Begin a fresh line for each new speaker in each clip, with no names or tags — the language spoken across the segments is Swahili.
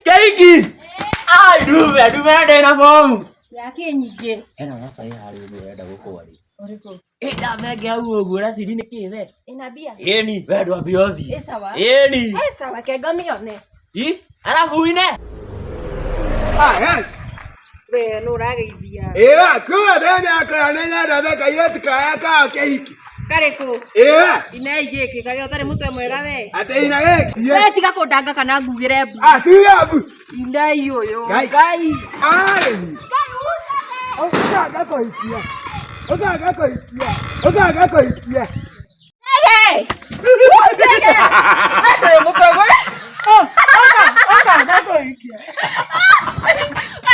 Keiki. Ai dume ndena form.
Yake nyige.
Ena nasa ya hari urenda gukori.
Oriko.
Ita mege au uguo raciri ni kiwe.
Ina bia.
Eni wendwa biothi.
Sawa.
Eni.
Sawa kega mione.
Alafu ine.
Yes.
We no rageithia.
Kwa thenya kana nda kaireti kaya ka Keiki.
Kareko. Ina igeke kare utare mutwe mwega we.
Ate ina geki.
We tiga kundanga kana ngugire mbu.
Atiga mbu.
Ina iyoyo.
Ngai.
Ngai.
Ogaga koikia.
Hey! Usege. Ate mutwe mwega.
Ogaga koikia.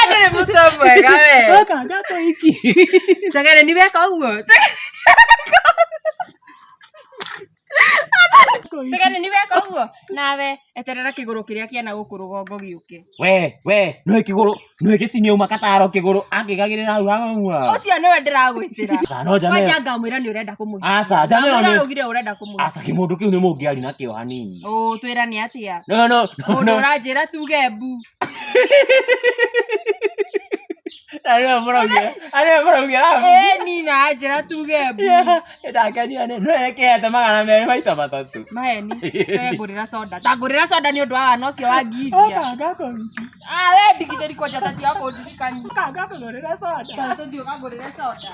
Ate mutwe mwega we.
Ogaga koiki.
Sagere ni beka ugo. Sagere ni beka ugo. Nawe eterera kiguru kiria kiana guku rugongo giuke.
We no ikicini uma kataro kiguru angigagirira hau hamwe.
Ucio niwe ndiragwitira.
No jane.
Kwanja ngamwira ni urenda kumuhi.
Asa jane
Ngamwira
no.
ugire urenda kumuhi.
Asa kimundu kiu ni mungiari nakio hanini.
Twira ni atia.
No.
Mundu uranjira tuge mbu.
Ari muragia.
Ni na njira tuge mbu.
Ndakenia ne no ekete magana meri maita matatu.
Maheni. Ngurira soda. Ngurira soda ni undu wa wana ucio wa ngithia.
Ogaga koiki.
We ndigitheri kwanja tati yako ndirikani.
Ogaga kugurira soda.
Tuthio kagurira soda.